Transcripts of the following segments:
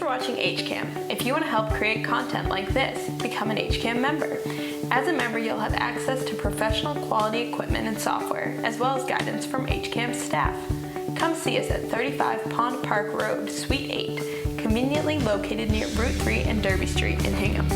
for watching HCAM. If you want to help create content like this, become an HCAM member. As a member, you'll have access to professional quality equipment and software, as well as guidance from HCAM staff. Come see us at 35 Pond Park Road, Suite 8, conveniently located near Route 3 and Derby Street in Hingham.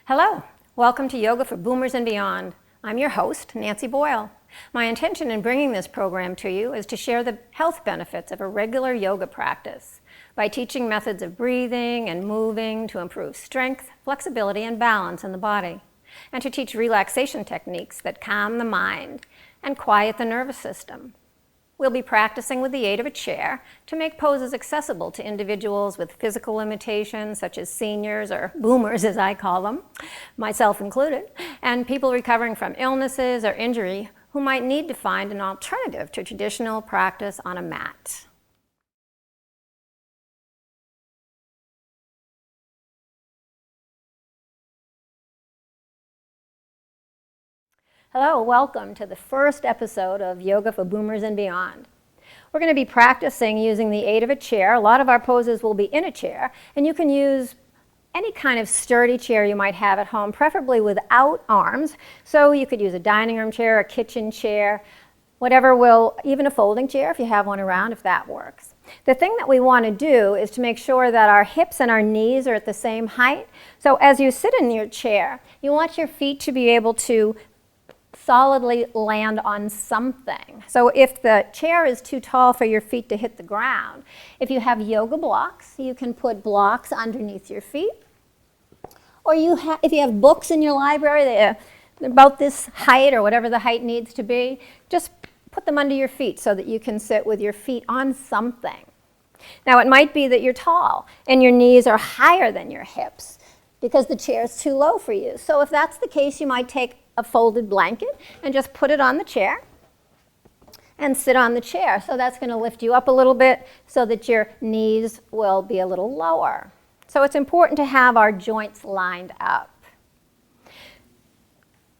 Hello, welcome to Yoga for Boomers and Beyond. I'm your host, Nancy Boyle. My intention in bringing this program to you is to share the health benefits of a regular yoga practice by teaching methods of breathing and moving to improve strength, flexibility, and balance in the body, and to teach relaxation techniques that calm the mind and quiet the nervous system. We'll be practicing with the aid of a chair to make poses accessible to individuals with physical limitations, such as seniors or boomers, as I call them, myself included, and people recovering from illnesses or injury who might need to find an alternative to traditional practice on a mat. Hello, welcome to the first episode of Yoga for Boomers and Beyond. We're going to be practicing using the aid of a chair. A lot of our poses will be in a chair, and you can use any kind of sturdy chair you might have at home, preferably without arms. So you could use a dining room chair, a kitchen chair, whatever will, even a folding chair if you have one around, if that works. The thing that we want to do is to make sure that our hips and our knees are at the same height. So as you sit in your chair, you want your feet to be able to solidly land on something. So if the chair is too tall for your feet to hit the ground, if you have yoga blocks, you can put blocks underneath your feet. Or if you have books in your library, they're about this height or whatever the height needs to be, just put them under your feet so that you can sit with your feet on something. Now it might be that you're tall and your knees are higher than your hips because the chair is too low for you. So if that's the case, you might take a folded blanket and just put it on the chair and sit on the chair. So that's going to lift you up a little bit so that your knees will be a little lower. So it's important to have our joints lined up.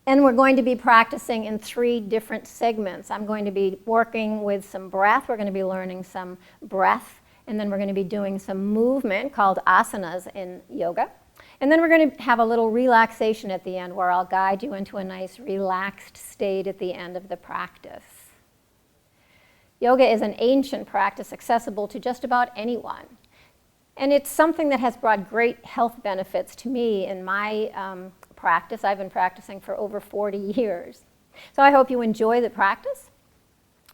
And we're going to be practicing in 3 different segments. I'm going to be working with some breath. We're going to be learning some breath, and then we're going to be doing some movement called asanas in yoga. And then we're going to have a little relaxation at the end where I'll guide you into a nice relaxed state at the end of the practice. Yoga is an ancient practice accessible to just about anyone. And it's something that has brought great health benefits to me in my practice. I've been practicing for over 40 years. So I hope you enjoy the practice.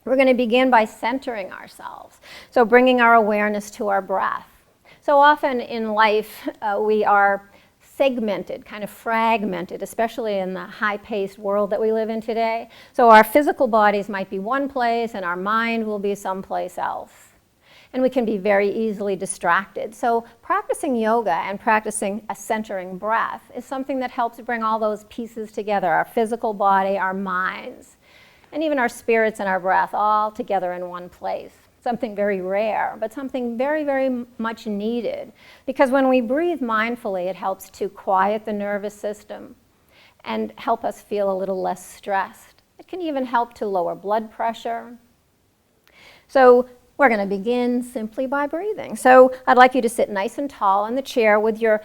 We're going to begin by centering ourselves. So bringing our awareness to our breath. So often in life, we are segmented, kind of fragmented, especially in the high-paced world that we live in today. So our physical bodies might be one place and our mind will be someplace else. And we can be very easily distracted. So practicing yoga and practicing a centering breath is something that helps bring all those pieces together, our physical body, our minds, and even our spirits and our breath all together in one place. Something very rare, but something very, very much needed. Because when we breathe mindfully, it helps to quiet the nervous system and help us feel a little less stressed. It can even help to lower blood pressure. So we're going to begin simply by breathing. So I'd like you to sit nice and tall in the chair with your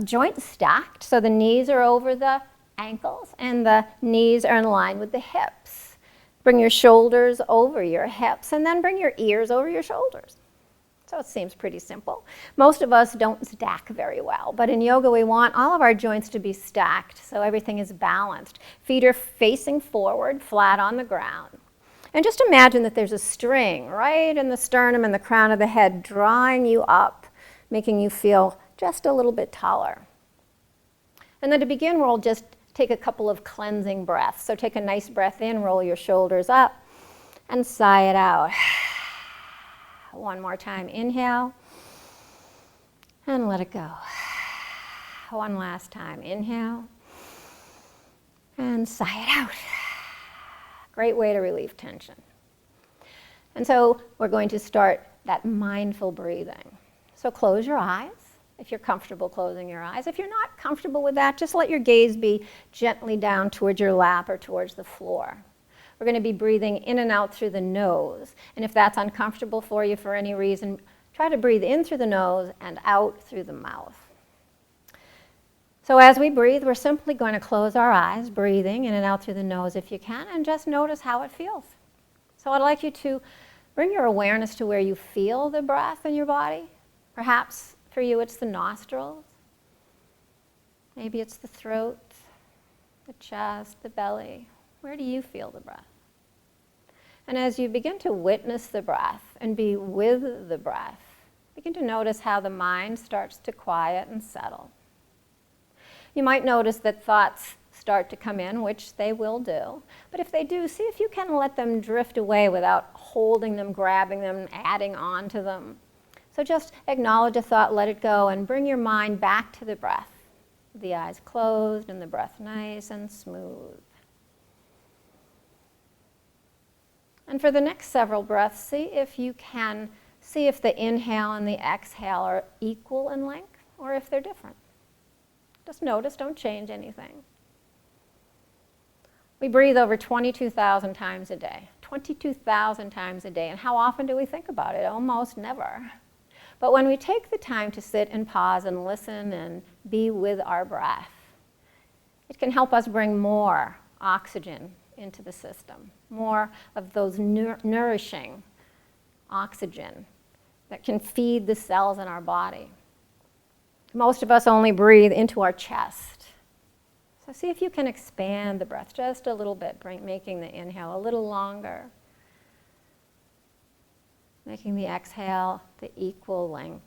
joints stacked, so the knees are over the ankles and the knees are in line with the hips. Bring your shoulders over your hips, and then bring your ears over your shoulders. So it seems pretty simple. Most of us don't stack very well, but in yoga we want all of our joints to be stacked so everything is balanced. Feet are facing forward, flat on the ground. And just imagine that there's a string right in the sternum and the crown of the head drawing you up, making you feel just a little bit taller. And then to begin, we'll just take a couple of cleansing breaths. So take a nice breath in, roll your shoulders up, and sigh it out. One more time, inhale, and let it go. One last time, inhale, and sigh it out. Great way to relieve tension. And so we're going to start that mindful breathing. So close your eyes if you're comfortable closing your eyes. If you're not comfortable with that, just let your gaze be gently down towards your lap or towards the floor. We're going to be breathing in and out through the nose. And if that's uncomfortable for you for any reason, try to breathe in through the nose and out through the mouth. So as we breathe, we're simply going to close our eyes, breathing in and out through the nose if you can, and just notice how it feels. So I'd like you to bring your awareness to where you feel the breath in your body. Perhaps for you it's the nostrils. Maybe it's the throat, the chest, the belly. Where do you feel the breath? And as you begin to witness the breath and be with the breath, begin to notice how the mind starts to quiet and settle. You might notice that thoughts start to come in, which they will do. But if they do, see if you can let them drift away without holding them, grabbing them, adding on to them. So just acknowledge a thought, let it go, and bring your mind back to the breath. The eyes closed and the breath nice and smooth. And for the next several breaths, see if you can see if the inhale and the exhale are equal in length or if they're different. Just notice, don't change anything. We breathe over 22,000 times a day. 22,000 times a day. And how often do we think about it? Almost never. But when we take the time to sit and pause and listen and be with our breath, it can help us bring more oxygen into the system, more of those nourishing oxygen that can feed the cells in our body. Most of us only breathe into our chest. So see if you can expand the breath just a little bit, making the inhale a little longer, making the exhale the equal length.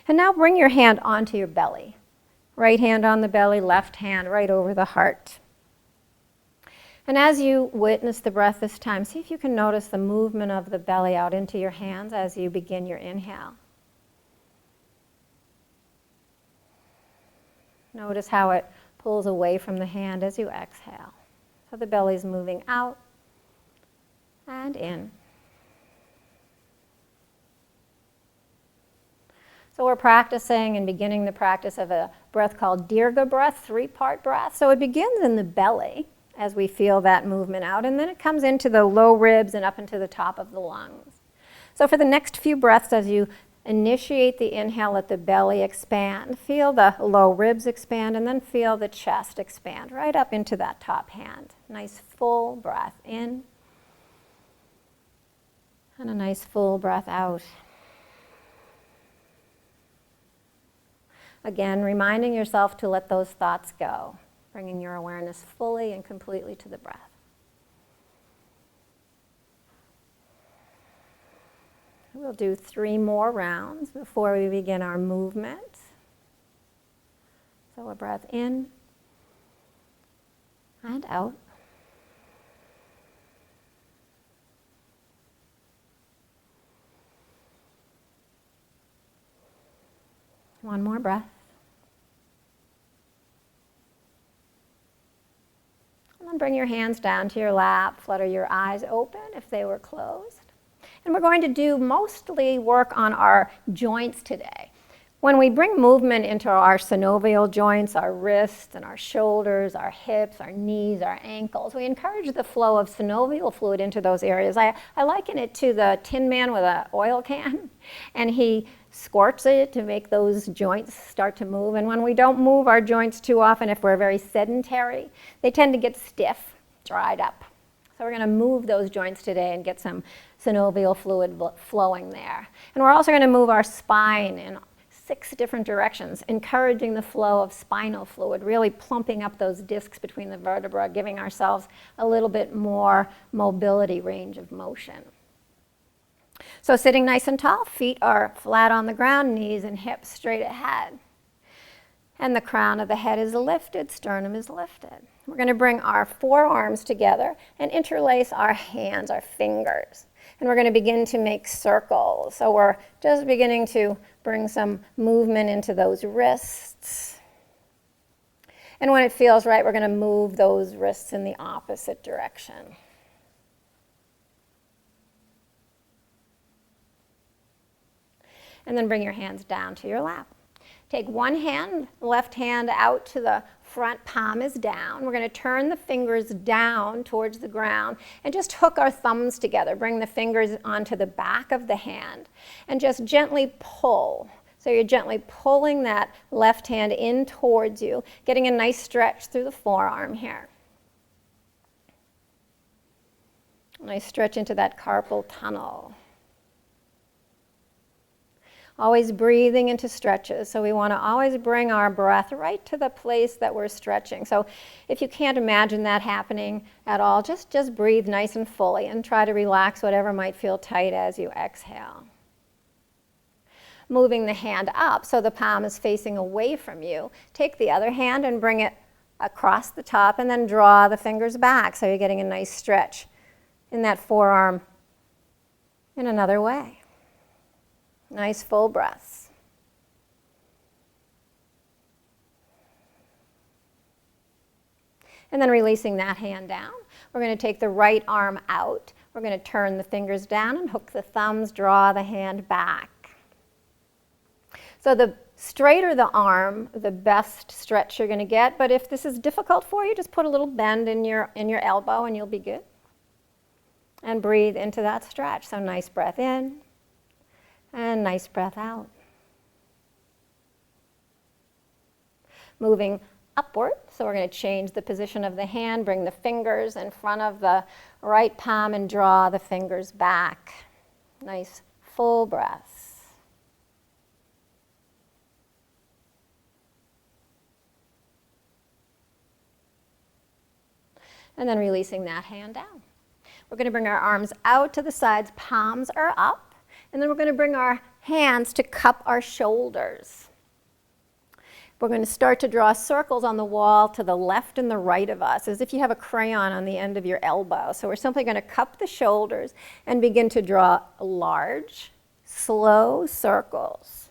And now bring your hand onto your belly. Right hand on the belly, left hand right over the heart. And as you witness the breath this time, see if you can notice the movement of the belly out into your hands as you begin your inhale. Notice how it pulls away from the hand as you exhale. So the belly's moving out and in. So we're practicing and beginning the practice of a breath called Dirga breath, 3-part breath. So it begins in the belly as we feel that movement out, and then it comes into the low ribs and up into the top of the lungs. So for the next few breaths, as you initiate the inhale, let the belly expand. Feel the low ribs expand, and then feel the chest expand right up into that top hand. Nice full breath in, and a nice full breath out. Again, reminding yourself to let those thoughts go, bringing your awareness fully and completely to the breath. We'll do 3 more rounds before we begin our movement. So a breath in and out. One more breath. And then bring your hands down to your lap, flutter your eyes open if they were closed. And we're going to do mostly work on our joints today. When we bring movement into our synovial joints, our wrists and our shoulders, our hips, our knees, our ankles, we encourage the flow of synovial fluid into those areas. I liken it to the Tin Man with an oil can, and he squirts it to make those joints start to move. And when we don't move our joints too often, if we're very sedentary, they tend to get stiff, dried up. So we're going to move those joints today and get some synovial fluid flowing there. And we're also going to move our spine in 6 different directions, encouraging the flow of spinal fluid, really plumping up those discs between the vertebrae, giving ourselves a little bit more mobility, range of motion. So sitting nice and tall, feet are flat on the ground, knees and hips straight ahead. And the crown of the head is lifted, sternum is lifted. We're going to bring our forearms together and interlace our hands, our fingers. And we're going to begin to make circles. So we're just beginning to bring some movement into those wrists. And when it feels right, we're going to move those wrists in the opposite direction. And then bring your hands down to your lap. Take one hand, left hand out to the front, palm is down. We're going to turn the fingers down towards the ground and just hook our thumbs together. Bring the fingers onto the back of the hand and just gently pull. So you're gently pulling that left hand in towards you, getting a nice stretch through the forearm here. Nice stretch into that carpal tunnel. Always breathing into stretches. So we want to always bring our breath right to the place that we're stretching. So if you can't imagine that happening at all, just breathe nice and fully and try to relax whatever might feel tight as you exhale. Moving the hand up so the palm is facing away from you. Take the other hand and bring it across the top and then draw the fingers back so you're getting a nice stretch in that forearm in another way. Nice full breaths. And then releasing that hand down, we're going to take the right arm out. We're going to turn the fingers down and hook the thumbs, draw the hand back. So the straighter the arm, the best stretch you're going to get. But if this is difficult for you, just put a little bend in your elbow and you'll be good. And breathe into that stretch. So nice breath in. And nice breath out. Moving upward, so we're going to change the position of the hand, bring the fingers in front of the right palm and draw the fingers back. Nice full breaths. And then releasing that hand down. We're going to bring our arms out to the sides, palms are up. And then we're going to bring our hands to cup our shoulders. We're going to start to draw circles on the wall to the left and the right of us, as if you have a crayon on the end of your elbow. So we're simply going to cup the shoulders and begin to draw large, slow circles.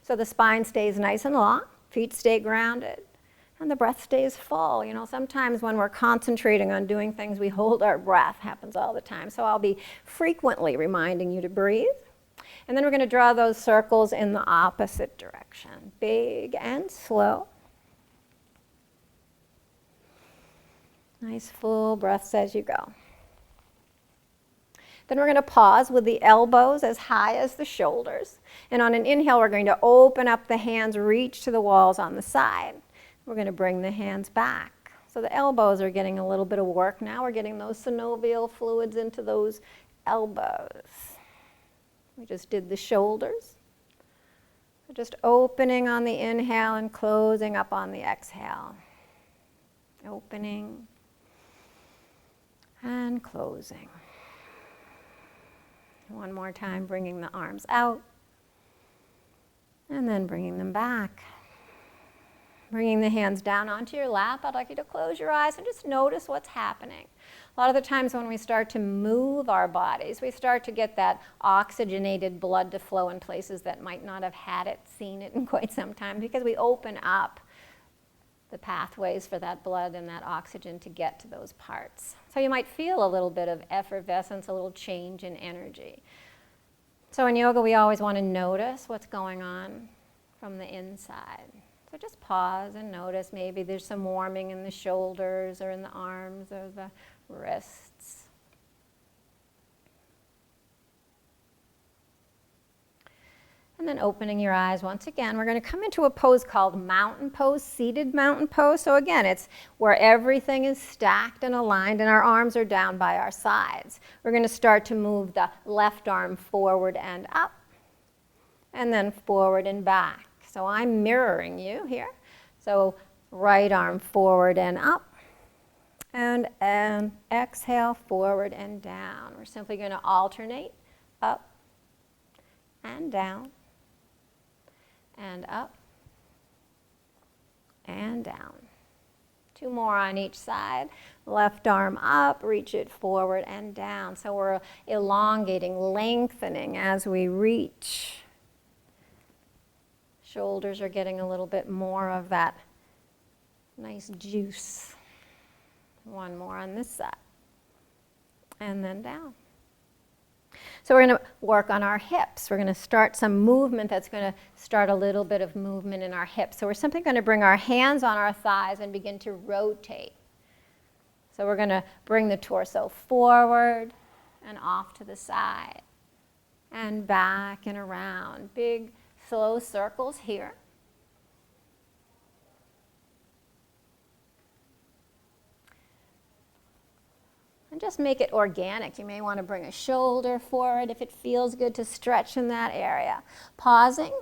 So the spine stays nice and long, feet stay grounded, and the breath stays full. You know, sometimes when we're concentrating on doing things, we hold our breath. Happens all the time. So I'll be frequently reminding you to breathe. And then we're going to draw those circles in the opposite direction, big and slow. Nice full breaths as you go. Then we're going to pause with the elbows as high as the shoulders. And on an inhale, we're going to open up the hands, reach to the walls on the side. We're going to bring the hands back. So the elbows are getting a little bit of work now. We're getting those synovial fluids into those elbows. We just did the shoulders. We're just opening on the inhale and closing up on the exhale. Opening and closing. One more time, bringing the arms out and then bringing them back. Bringing the hands down onto your lap. I'd like you to close your eyes and just notice what's happening. A lot of the times when we start to move our bodies, we start to get that oxygenated blood to flow in places that might not have had it, seen it in quite some time, because we open up the pathways for that blood and that oxygen to get to those parts. So you might feel a little bit of effervescence, a little change in energy. So in yoga, we always want to notice what's going on from the inside. So just pause and notice. Maybe there's some warming in the shoulders or in the arms or the wrists. And then opening your eyes once again, we're going to come into a pose called mountain pose, seated mountain pose. So again, it's where everything is stacked and aligned and our arms are down by our sides. We're going to start to move the left arm forward and up, and then forward and back. So I'm mirroring you here. So right arm forward and up, and exhale forward and down. We're simply going to alternate up and down, and up and down. Two more on each side. Left arm up, reach it forward and down. So we're elongating, lengthening as we reach. Shoulders are getting a little bit more of that Nice juice. One more on this side. And then down. So we're going to work on our hips. We're going to start some movement that's going to start a little bit of movement in our hips. So we're simply going to bring our hands on our thighs and begin to rotate. So we're going to bring the torso forward and off to the side and back and around. Big, slow circles here. And just make it organic. You may want to bring a shoulder forward if it feels good to stretch in that area. Pausing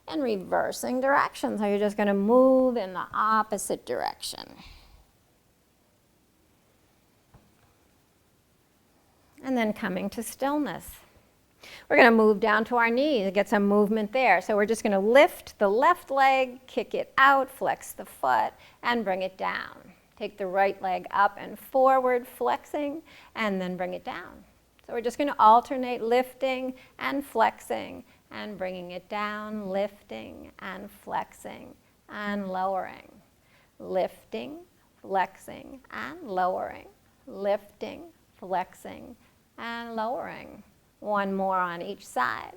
and reversing direction. So you're just going to move in the opposite direction. And then coming to stillness. We're going to move down to our knees, get some movement there. So we're just going to lift the left leg, kick it out, flex the foot, and bring it down. Take the right leg up and forward, flexing, and then bring it down. So we're just going to alternate lifting and flexing and bringing it down, lifting and flexing and lowering. Lifting, flexing, and lowering. Lifting, flexing, and lowering. One more on each side.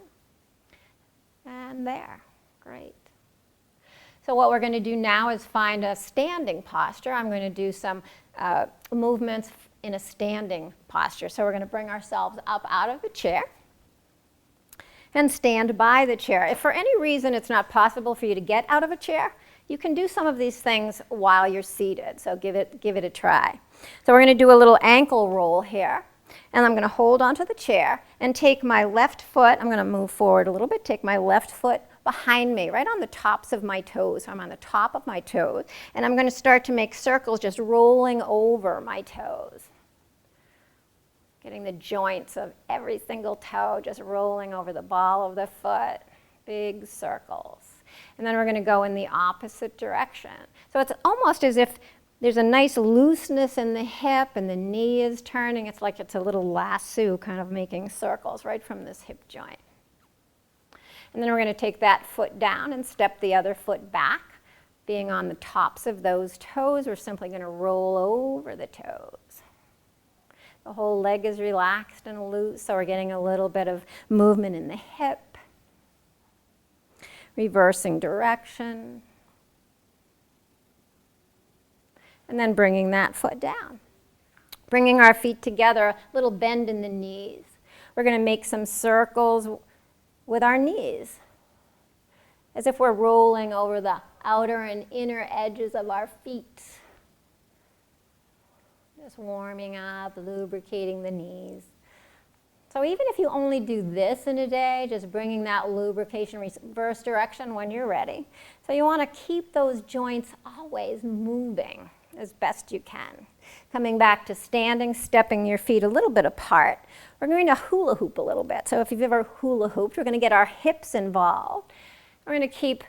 And there. Great. So what we're going to do now is find a standing posture. I'm going to do some movements in a standing posture. So we're going to bring ourselves up out of the chair and stand by the chair. If for any reason it's not possible for you to get out of a chair, you can do some of these things while you're seated. So give it a try. So we're going to do a little ankle roll here. And I'm going to hold onto the chair and take my left foot, I'm going to move forward a little bit, take my left foot behind me, right on the tops of my toes. So I'm on the top of my toes, and I'm going to start to make circles just rolling over my toes. Getting the joints of every single toe just rolling over the ball of the foot. Big circles. And then we're going to go in the opposite direction. So it's almost as if there's a nice looseness in the hip and the knee is turning. It's like it's a little lasso kind of making circles right from this hip joint. And then we're going to take that foot down and step the other foot back. Being on the tops of those toes, we're simply going to roll over the toes. The whole leg is relaxed and loose, so we're getting a little bit of movement in the hip. Reversing direction. And then bringing that foot down. Bringing our feet together, a little bend in the knees. We're going to make some circles with our knees, as if we're rolling over the outer and inner edges of our feet. Just warming up, lubricating the knees. So even if you only do this in a day, just bringing that lubrication reverse direction when you're ready. So you want to keep those joints always moving as best you can. Coming back to standing, stepping your feet a little bit apart. We're going to hula hoop a little bit. So if you've ever hula hooped, we're going to get our hips involved. We're going to keep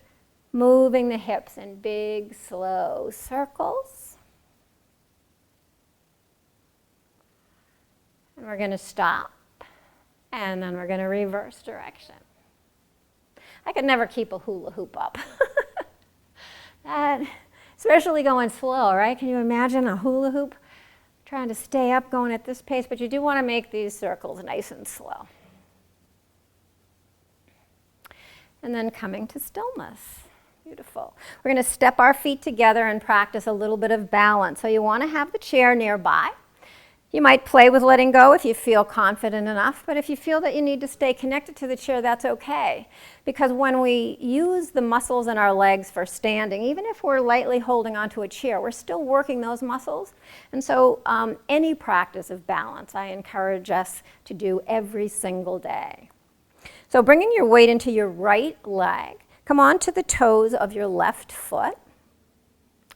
moving the hips in big, slow circles. And we're going to stop. And then we're going to reverse direction. I could never keep a hula hoop up. Especially going slow, right? Can you imagine a hula hoop trying to stay up going at this pace? But you do want to make these circles nice and slow. And then coming to stillness. Beautiful. We're going to step our feet together and practice a little bit of balance. So you want to have the chair nearby. You might play with letting go if you feel confident enough, but if you feel that you need to stay connected to the chair, that's okay. Because when we use the muscles in our legs for standing, even if we're lightly holding onto a chair, we're still working those muscles. And so any practice of balance, I encourage us to do every single day. So bringing your weight into your right leg, come onto the toes of your left foot.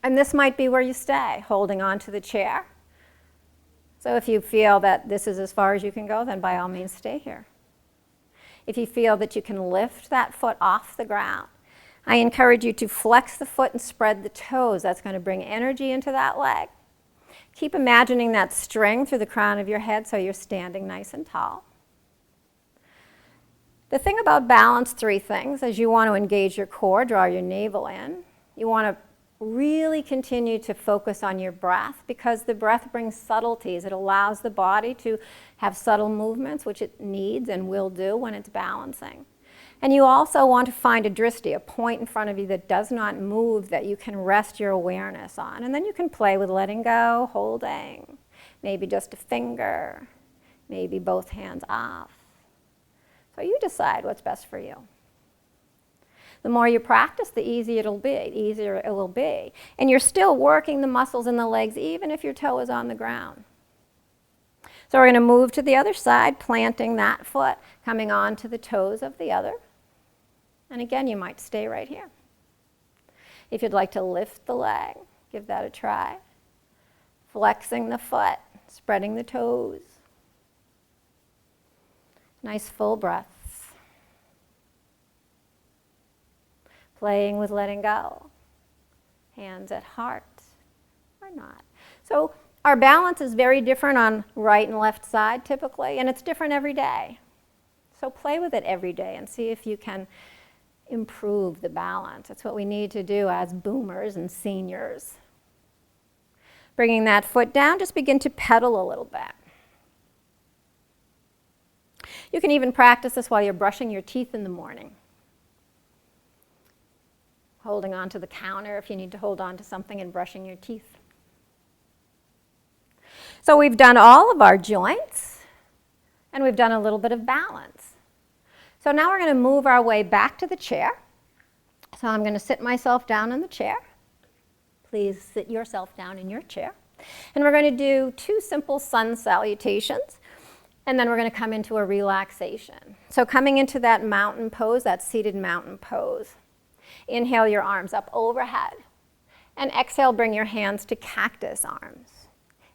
And this might be where you stay, holding onto the chair. So if you feel that this is as far as you can go, then by all means stay here. If you feel that you can lift that foot off the ground, I encourage you to flex the foot and spread the toes. That's going to bring energy into that leg. Keep imagining that string through the crown of your head so you're standing nice and tall. The thing about balance, three things, is you want to engage your core, draw your navel in. You want to Really continue to focus on your breath, because the breath brings subtleties. It allows the body to have subtle movements, which it needs and will do when it's balancing. And you also want to find a drishti, a point in front of you that does not move, that you can rest your awareness on. And then you can play with letting go, holding, maybe just a finger, maybe both hands off. So you decide what's best for you. The more you practice, the easier it will be. And you're still working the muscles in the legs, even if your toe is on the ground. So we're going to move to the other side, planting that foot, coming on to the toes of the other. And again, you might stay right here. If you'd like to lift the leg, give that a try. Flexing the foot, spreading the toes. Nice full breaths. Playing with letting go. Hands at heart or not. So our balance is very different on right and left side typically, and it's different every day. So play with it every day and see if you can improve the balance. That's what we need to do as boomers and seniors. Bringing that foot down, just begin to pedal a little bit. You can even practice this while you're brushing your teeth in the morning. Holding on to the counter if you need to hold on to something and brushing your teeth. So we've done all of our joints, and we've done a little bit of balance. So now we're going to move our way back to the chair. So I'm going to sit myself down in the chair. Please sit yourself down in your chair. And we're going to do 2 simple sun salutations, and then we're going to come into a relaxation. So coming into that mountain pose, that seated mountain pose. Inhale your arms up overhead. And exhale, bring your hands to cactus arms.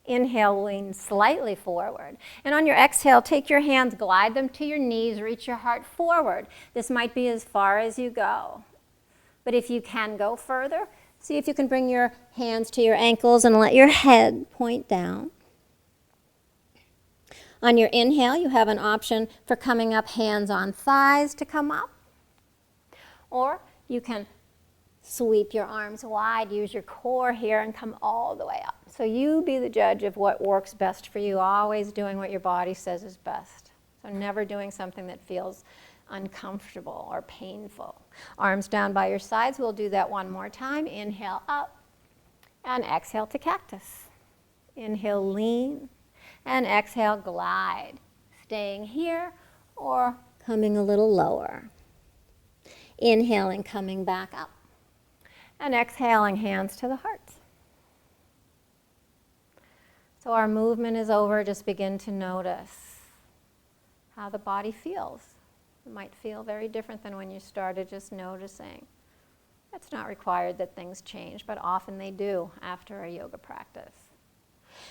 Inhale, lean slightly forward. And on your exhale, take your hands, glide them to your knees, reach your heart forward. This might be as far as you go. But if you can go further, see if you can bring your hands to your ankles and let your head point down. On your inhale, you have an option for coming up hands on thighs to come up. Or you can sweep your arms wide, use your core here, and come all the way up. So you be the judge of what works best for you, always doing what your body says is best. So never doing something that feels uncomfortable or painful. Arms down by your sides. We'll do that one more time. Inhale up, and exhale to cactus. Inhale, lean, and exhale, glide. Staying here or coming a little lower. Inhaling, coming back up. And exhaling, hands to the heart. So our movement is over. Just begin to notice how the body feels. It might feel very different than when you started, just noticing. It's not required that things change, but often they do after a yoga practice.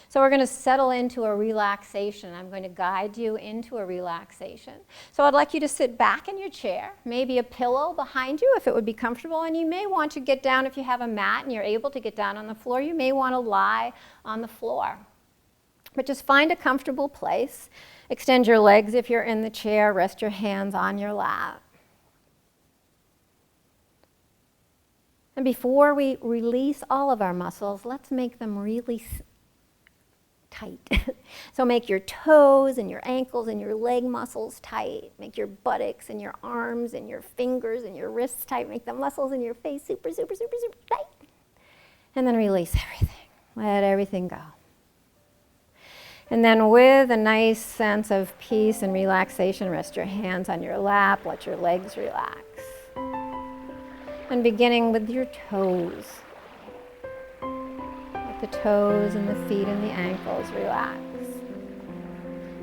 So we're going to settle into a relaxation. I'm going to guide you into a relaxation. So I'd like you to sit back in your chair, maybe a pillow behind you if it would be comfortable, and you may want to get down if you have a mat and you're able to get down on the floor. You may want to lie on the floor. But just find a comfortable place. Extend your legs if you're in the chair. Rest your hands on your lap. And before we release all of our muscles, let's make them really tight. So make your toes and your ankles and your leg muscles tight. Make your buttocks and your arms and your fingers and your wrists tight. Make the muscles in your face super, super, super, super tight. And then release everything. Let everything go. And then with a nice sense of peace and relaxation, rest your hands on your lap. Let your legs relax. And beginning with your toes. The toes and the feet and the ankles relax.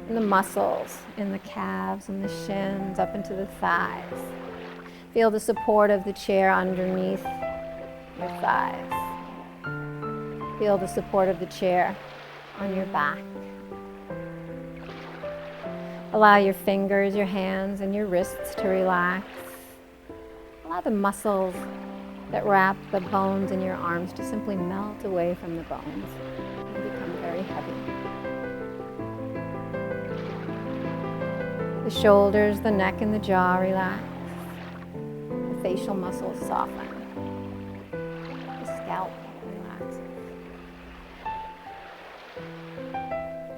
And the muscles in the calves and the shins up into the thighs. Feel the support of the chair underneath your thighs. Feel the support of the chair on your back. Allow your fingers, your hands, and your wrists to relax. Allow the muscles that wrap the bones in your arms to simply melt away from the bones and become very heavy. The shoulders, the neck, and the jaw relax. The facial muscles soften. The scalp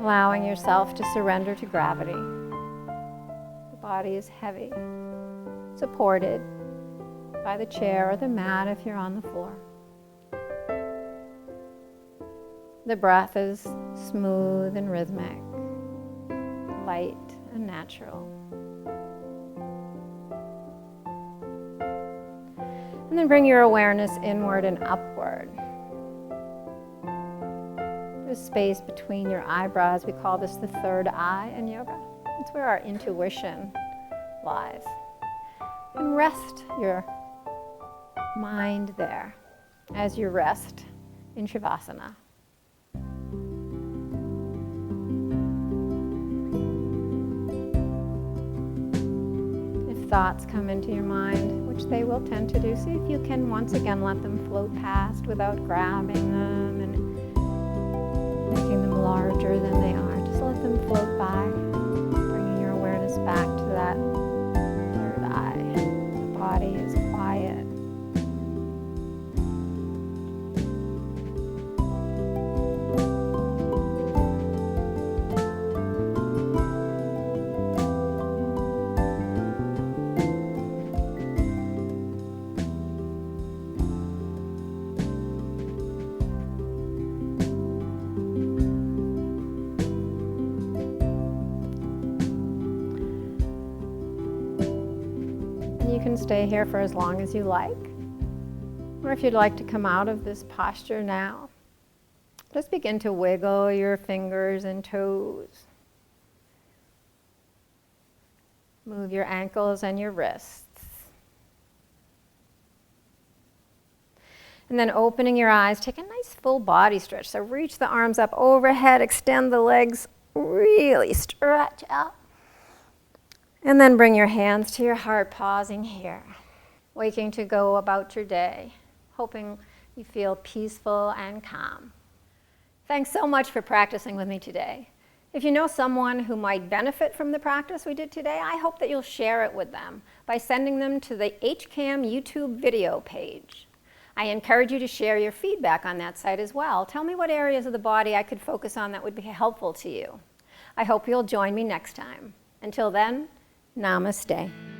allowing yourself to surrender to gravity. The body is heavy, supported by the chair or the mat if you're on the floor. The breath is smooth and rhythmic, light and natural. And then bring your awareness inward and upward. There's space between your eyebrows. We call this the third eye in yoga. It's where our intuition lies. And rest your mind there as you rest in Shavasana. If thoughts come into your mind, which they will tend to do, see if you can once again let them float past without grabbing them and making them larger than they are. Just let them float by, bringing your awareness back to that third eye. The body is quiet. You can stay here for as long as you like. Or if you'd like to come out of this posture now, just begin to wiggle your fingers and toes. Move your ankles and your wrists. And then opening your eyes, take a nice full body stretch. So reach the arms up overhead, extend the legs, really stretch out. And then bring your hands to your heart, pausing here, waking to go about your day, hoping you feel peaceful and calm. Thanks so much for practicing with me today. If you know someone who might benefit from the practice we did today, I hope that you'll share it with them by sending them to the HCAM YouTube video page. I encourage you to share your feedback on that site as well. Tell me what areas of the body I could focus on that would be helpful to you. I hope you'll join me next time. Until then, Namaste.